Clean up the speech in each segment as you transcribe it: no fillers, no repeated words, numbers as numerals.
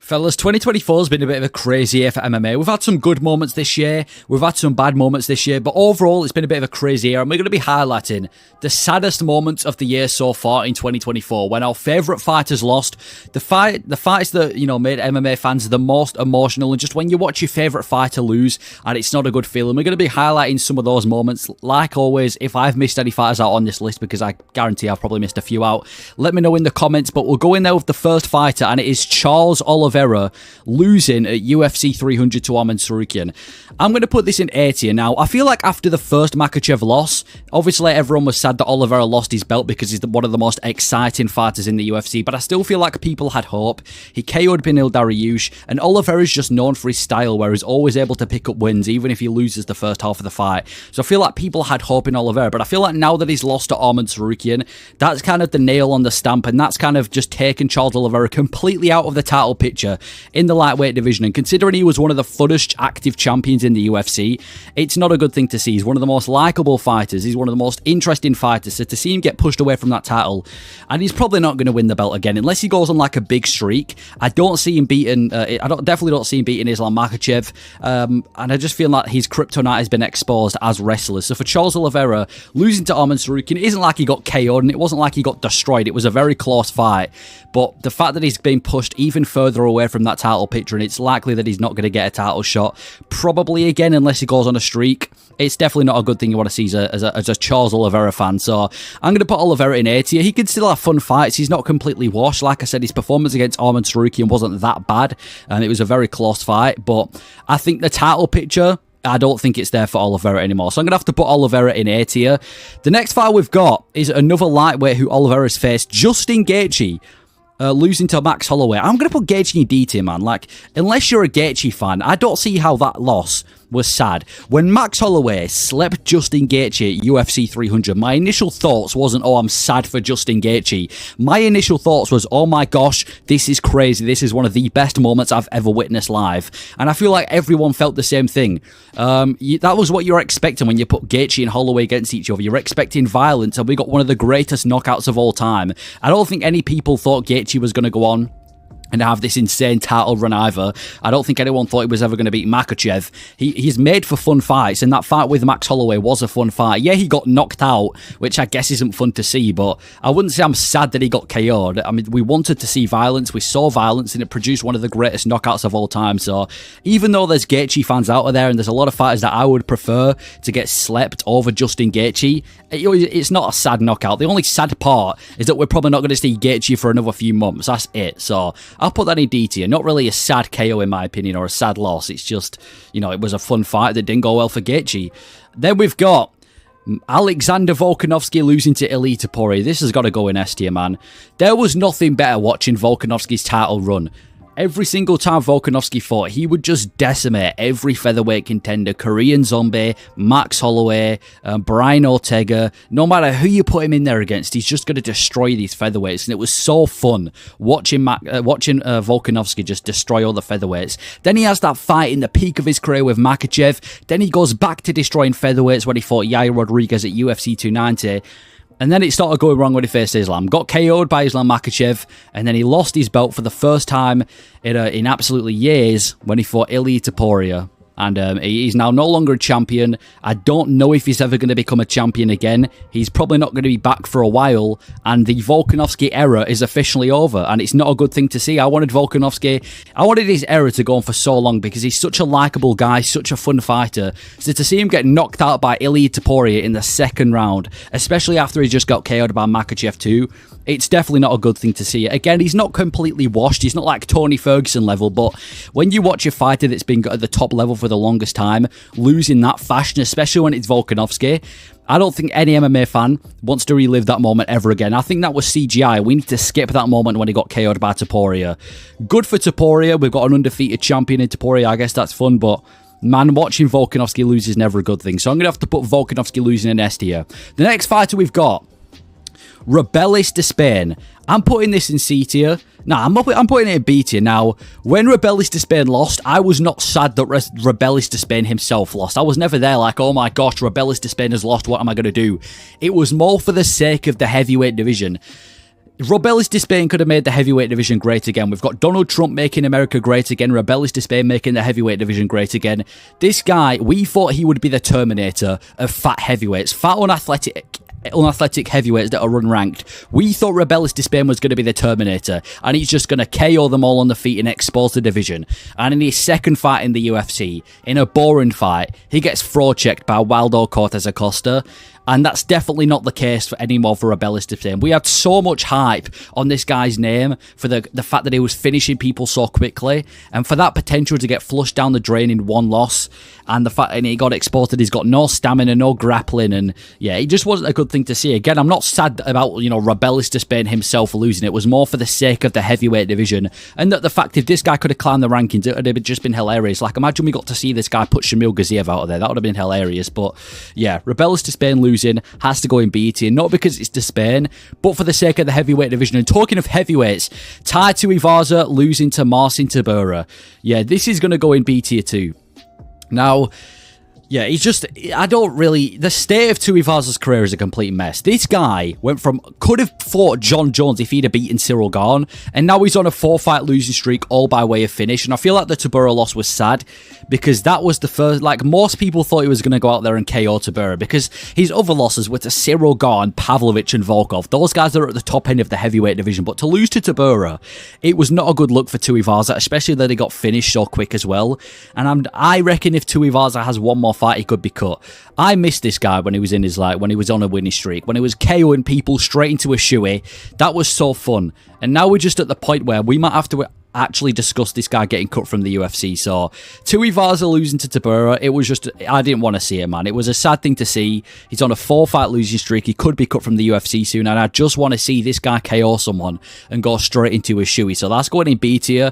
Fellas, 2024 has been a bit of a crazy year for MMA. We've had some good moments this year, we've had some bad moments this year, but overall it's been a bit of a crazy year, and we're going to be highlighting the saddest moments of the year so far in 2024, when our favourite fighters lost, the fights that, you know, made MMA fans the most emotional, and just when you watch your favourite fighter lose, and it's not a good feeling. We're going to be highlighting some of those moments. Like always, if I've missed any fighters out on this list, because I guarantee I've probably missed a few out, let me know in the comments, but we'll go in there with the first fighter, and it is Charles Oliveira losing at UFC 300 to Arman Tsarukyan. I'm going to put this in A tier. Now, I feel like after the first Makhachev loss, obviously everyone was sad that Oliveira lost his belt because he's one of the most exciting fighters in the UFC, but I still feel like people had hope. He KO'd Beneil Dariush, and Oliveira's just known for his style where he's always able to pick up wins even if he loses the first half of the fight. So I feel like people had hope in Oliveira, but I feel like now that he's lost to Arman Tsarukyan, that's kind of the nail on the stamp, and that's kind of just taken Charles Oliveira completely out of the title picture in the lightweight division. And considering he was one of the funnest active champions in the UFC, it's not a good thing to see. He's one of the most likable fighters, he's one of the most interesting fighters, so to see him get pushed away from that title, and he's probably not going to win the belt again unless he goes on like a big streak. I don't see him beating definitely don't see him beating Islam Makhachev, and I just feel like his kryptonite has been exposed as wrestlers. So for Charles Oliveira, losing to Arman Tsarukyan, it isn't like he got KO'd and it wasn't like he got destroyed. It was a very close fight, but the fact that he's been pushed even further away from that title picture, and it's likely that he's not going to get a title shot probably again unless he goes on a streak, it's definitely not a good thing you want to see as a Charles Oliveira fan. So I'm going to put Oliveira in A tier. He can still have fun fights. He's not completely washed. Like I said, his performance against Arman Tsarukyan wasn't that bad, and it was a very close fight, but I think the title picture, I don't think it's there for Oliveira anymore. So I'm going to have to put Oliveira in A tier. The next fight we've got is another lightweight who Oliveira's faced, Justin Gaethje, losing to Max Holloway. I'm going to put Gaethje in D tier, man. Like, unless you're a Gaethje fan, I don't see how that loss was sad. When Max Holloway slept Justin Gaethje at UFC 300, my initial thoughts wasn't, oh, I'm sad for Justin Gaethje. My initial thoughts was, oh my gosh, this is crazy. This is one of the best moments I've ever witnessed live. And I feel like everyone felt the same thing. That was what you were expecting when you put Gaethje and Holloway against each other. You're expecting violence, and we got one of the greatest knockouts of all time. I don't think any people thought Gaethje was going to go on and have this insane title run either. I don't think anyone thought he was ever going to beat Makhachev. He's made for fun fights, and that fight with Max Holloway was a fun fight. Yeah, he got knocked out, which I guess isn't fun to see, but I wouldn't say I'm sad that he got KO'd. I mean, we wanted to see violence, we saw violence, and it produced one of the greatest knockouts of all time. So even though there's Gaethje fans out there, and there's a lot of fighters that I would prefer to get slept over Justin Gaethje, it's not a sad knockout. The only sad part is that we're probably not going to see Gaethje for another few months. That's it. So I'll put that in D tier. Not really a sad KO in my opinion, or a sad loss. It's just, you know, it was a fun fight that didn't go well for Gaethje. Then we've got Alexander Volkanovski losing to Ilia Topuria. This has got to go in S tier, man. There was nothing better watching Volkanovski's title run. Every single time Volkanovski fought, he would just decimate every featherweight contender. Korean Zombie, Max Holloway, Brian Ortega. No matter who you put him in there against, he's just going to destroy these featherweights. And it was so fun watching Volkanovski just destroy all the featherweights. Then he has that fight in the peak of his career with Makhachev. Then he goes back to destroying featherweights when he fought Yair Rodriguez at UFC 290. And then it started going wrong when he faced Islam. Got KO'd by Islam Makhachev, and then he lost his belt for the first time in absolutely years when he fought Ilia Topuria. And he's now no longer a champion. I don't know if he's ever going to become a champion again. He's probably not going to be back for a while. And the Volkanovski era is officially over. And it's not a good thing to see. I wanted his era to go on for so long because he's such a likable guy, such a fun fighter. So to see him get knocked out by Ilia Topuria in the second round, especially after he just got KO'd by Makhachev too, it's definitely not a good thing to see. Again, he's not completely washed. He's not like Tony Ferguson level, but when you watch a fighter that's been at the top level for the longest time losing that fashion, especially when it's Volkanovski, I don't think any MMA fan wants to relive that moment ever again. I think that was CGI. We need to skip that moment when he got KO'd by Topuria. Good for Topuria. We've got an undefeated champion in Topuria. I guess that's fun, but man, watching Volkanovski lose is never a good thing. So I'm going to have to put Volkanovski losing in S tier. The next fighter we've got, Rebellis Despaigne. I'm putting this in C tier. Nah, I'm putting it in B tier. Now, when Rebellis Despaigne lost, I was not sad that Rebellis Despaigne himself lost. I was never there like, oh my gosh, Rebellis Despaigne has lost, what am I going to do? It was more for the sake of the heavyweight division. Robelis Despaigne could have made the heavyweight division great again. We've got Donald Trump making America great again. Robelis Despaigne making the heavyweight division great again. This guy, we thought he would be the Terminator of fat heavyweights. Fat, unathletic heavyweights that are unranked. We thought Robelis Despaigne was going to be the Terminator, and he's just going to KO them all on the feet and expose the division. And in his second fight in the UFC, in a boring fight, he gets throat checked by Waldo Cortez Acosta. And that's definitely not the case anymore for Robelis Despaigne. We had so much hype on this guy's name for the fact that he was finishing people so quickly, and for that potential to get flushed down the drain in one loss, and the fact that he got exposed that he's got no stamina, no grappling, and yeah, it just wasn't a good thing to see. Again, I'm not sad about, you know, Robelis Despaigne himself losing. It was more for the sake of the heavyweight division, and that the fact if this guy could have climbed the rankings, it would have just been hilarious. Like, imagine we got to see this guy put Shamil Gaziev out of there. That would have been hilarious. But yeah, Robelis Despaigne losing has to go in B tier, not because it's Despaigne, but for the sake of the heavyweight division. And talking of heavyweights, Tai Tuivasa losing to Marcin Tybura. Yeah, this is going to go in B tier too. Now, yeah, he's just, I don't really, the state of Tuivasa's career is a complete mess. This guy went from, could have fought John Jones if he'd have beaten Cyril Gane, and now he's on a 4-fight losing streak, all by way of finish. And I feel like the Tybura loss was sad, because that was the first, like, most people thought he was going to go out there and KO Tybura, because his other losses were to Cyril Gane, Pavlovich, and Volkov. Those guys are at the top end of the heavyweight division, but to lose to Tybura, it was not a good look for Tuivasa, especially that he got finished so quick as well. And I reckon if Tuivasa has one more fight, he could be cut. I missed this guy when he was in his, like, when he was on a winning streak, when he was KOing people straight into a shoey. That was so fun. And now we're just at the point where we might have to actually discuss this guy getting cut from the UFC. So Tuivasa losing to Tybura, it was just, I didn't want to see it, man. It was a sad thing to see. He's on a 4-fight losing streak. He could be cut from the UFC soon, and I just want to see this guy KO someone and go straight into a shoey. So that's going in B tier.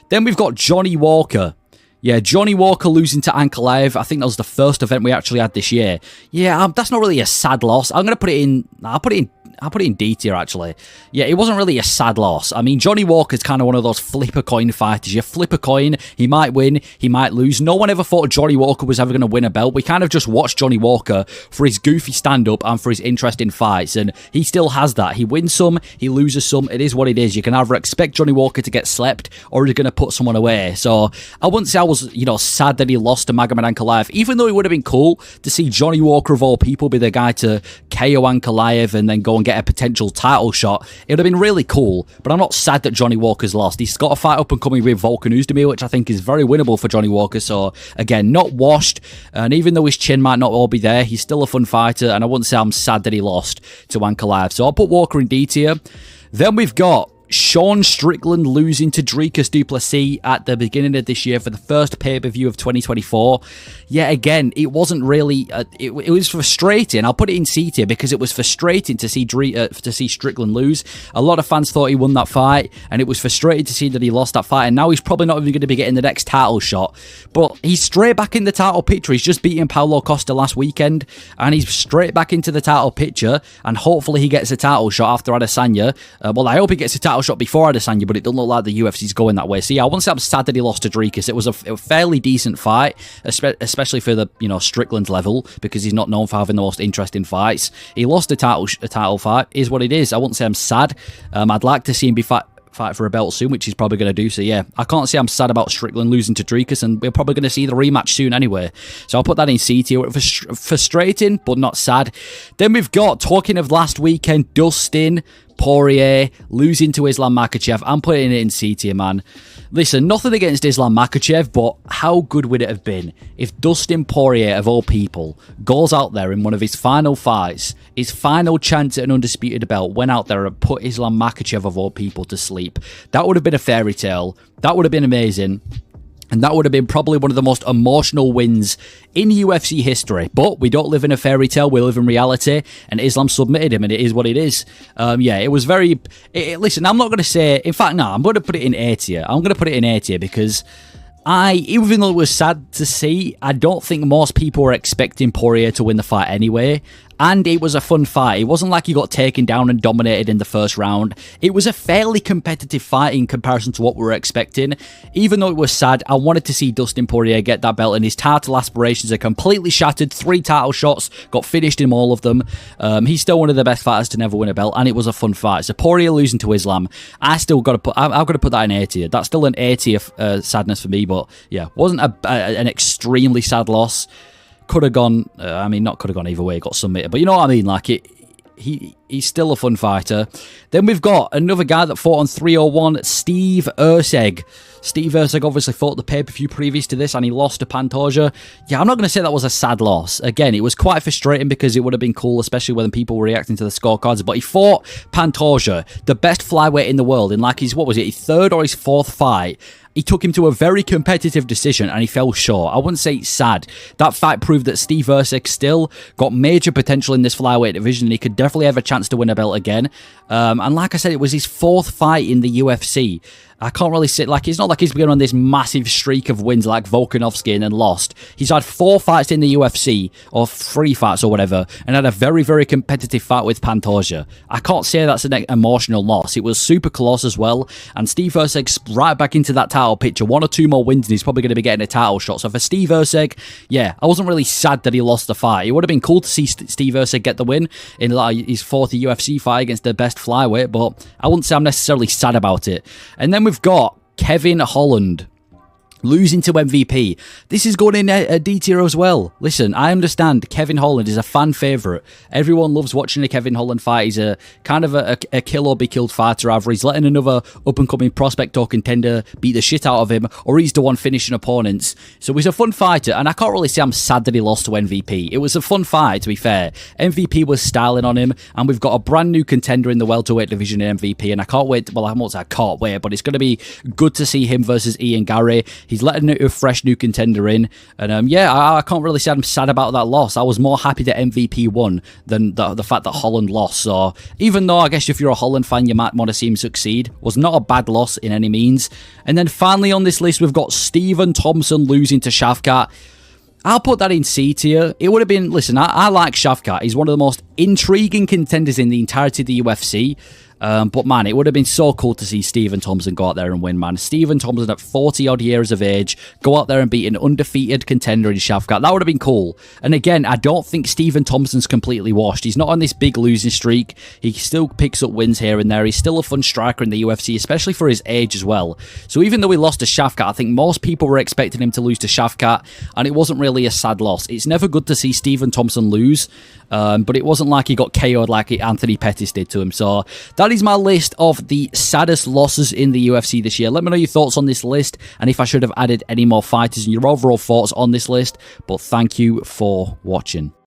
Then we've got Johnny Walker. Yeah, Johnny Walker losing to Ankalaev. I think that was the first event we actually had this year. Yeah, that's not really a sad loss. I'm going to put it in, I'll put it in D tier, actually. Yeah, it wasn't really a sad loss. I mean, Johnny Walker's kind of one of those flip a coin fighters. You flip a coin, he might win, he might lose. No one ever thought Johnny Walker was ever going to win a belt. We kind of just watched Johnny Walker for his goofy stand-up and for his interesting fights, and he still has that. He wins some, he loses some. It is what it is. You can either expect Johnny Walker to get slept, or he's going to put someone away. So I wouldn't say I was, you know, sad that he lost to Magomed Ankalaev, even though it would have been cool to see Johnny Walker, of all people, be the guy to KO Ankalaev and then go and get a potential title shot. It would have been really cool, but I'm not sad that Johnny Walker's lost. He's got a fight up and coming with Volkanovski, which I think is very winnable for Johnny Walker. So again, not washed, and even though his chin might not all be there, he's still a fun fighter, and I wouldn't say I'm sad that he lost to Ankalaev. So I'll put Walker in D tier. Then we've got Sean Strickland losing to Dricus du Plessis at the beginning of this year for the first pay-per-view of 2024. Yeah, again, it wasn't really, it was frustrating. I'll put it in C tier because it was frustrating to see Strickland lose. A lot of fans thought he won that fight, and it was frustrating to see that he lost that fight, and now he's probably not even going to be getting the next title shot. But he's straight back in the title picture. He's just beating Paulo Costa last weekend, and he's straight back into the title picture, and hopefully he gets a title shot after Adesanya. Well, I hope he gets a title shot before Adesanya, but it doesn't look like the UFC's going that way. So yeah, I wouldn't say I'm sad that he lost to Dricus. It was a fairly decent fight, especially for the, you know, Strickland's level, because he's not known for having the most interesting fights. He lost a title fight, is what it is. I wouldn't say I'm sad. I'd like to see him be fight for a belt soon, which he's probably going to do. So yeah, I can't say I'm sad about Strickland losing to Dricus, and we're probably going to see the rematch soon anyway. So I'll put that in C tier. Frustrating, but not sad. Then we've got, talking of last weekend, Dustin Poirier losing to Islam Makhachev. I'm putting it in C tier, man. Listen, nothing against Islam Makhachev, but how good would it have been if Dustin Poirier, of all people, goes out there in one of his final fights, his final chance at an undisputed belt, went out there and put Islam Makhachev, of all people, to sleep? That would have been a fairy tale. That would have been amazing. And that would have been probably one of the most emotional wins in UFC history. But we don't live in a fairy tale, we live in reality. And Islam submitted him, and it is what it is. Yeah, it was very... listen, I'm not going to say... In fact, no, I'm going to put it in A tier. I'm going to put it in A tier because even though it was sad to see, I don't think most people were expecting Poirier to win the fight anyway. and it was a fun fight. It wasn't like he got taken down and dominated in the first round. It was a fairly competitive fight in comparison to what we were expecting. Even though it was sad, I wanted to see Dustin Poirier get that belt, and his title aspirations are completely shattered. 3 title shots, got finished in all of them. He's still one of the best fighters to never win a belt, and it was a fun fight. So Poirier losing to Islam, I've got to put that in A tier. That's still an A tier sadness for me, but yeah, wasn't an extremely sad loss. Could have gone, not could have gone either way, got submitted, but you know what I mean, like he's still a fun fighter. Then we've got another guy that fought on 301, Steve Erceg. Steve Erceg obviously fought the pay-per-view previous to this, and he lost to Pantoja. Yeah, I'm not going to say that was a sad loss. Again, it was quite frustrating because it would have been cool, especially when people were reacting to the scorecards, but he fought Pantoja, the best flyweight in the world, in like his 3rd or his 4th fight. He took him to a very competitive decision and he fell short. I wouldn't say it's sad. That fight proved that Steve Erceg still got major potential in this flyweight division, and he could definitely have a chance to win a belt again. And like I said, it was his 4th fight in the UFC. I can't really say, like, it's not like he's been on this massive streak of wins like Volkanovski and then lost. He's had 4 fights in the UFC, or 3 fights or whatever, and had a very, very competitive fight with Pantoja. I can't say that's an emotional loss. It was super close as well, and Steve Erceg's right back into that title picture. 1 or 2 more wins and he's probably going to be getting a title shot. So for Steve Erceg, yeah, I wasn't really sad that he lost the fight. It would have been cool to see Steve Erceg get the win in like his 4th UFC fight against the best flyweight, but I wouldn't say I'm necessarily sad about it. And then we've got Kevin Holland losing to MVP. This is going in a D tier as well. Listen, I understand Kevin Holland is a fan favourite. Everyone loves watching a Kevin Holland fight. He's a kind of a kill or be killed fighter. Either he's letting another up-and-coming prospect or contender beat the shit out of him, or he's the one finishing opponents. So he's a fun fighter, and I can't really say I'm sad that he lost to MVP. It was a fun fight, to be fair. MVP was styling on him, and we've got a brand new contender in the welterweight division in MVP, and I can't wait. Well, I won't say I can't wait, but it's going to be good to see him versus Ian Gary. He's letting a fresh new contender in. And yeah, I can't really say I'm sad about that loss. I was more happy that MVP won than the fact that Holland lost. So even though I guess if you're a Holland fan, you might want to see him succeed, was not a bad loss in any means. And then finally on this list, we've got Stephen Thompson losing to Shavkat. I'll put that in C tier. It would have been, listen, I like Shavkat. He's one of the most intriguing contenders in the entirety of the UFC. But man, it would have been so cool to see Stephen Thompson go out there and win, man. Stephen Thompson at 40 odd years of age, go out there and beat an undefeated contender in Shavkat. That would have been cool. And again, I don't think Stephen Thompson's completely washed. He's not on this big losing streak. He still picks up wins here and there. He's still a fun striker in the UFC, especially for his age as well. So even though he lost to Shavkat, I think most people were expecting him to lose to Shavkat, and it wasn't really a sad loss. It's never good to see Stephen Thompson lose, but it wasn't like he got KO'd like Anthony Pettis did to him. So that is my list of the saddest losses in the UFC this year. Let me know your thoughts on this list, and if I should have added any more fighters, and your overall thoughts on this list. But thank you for watching.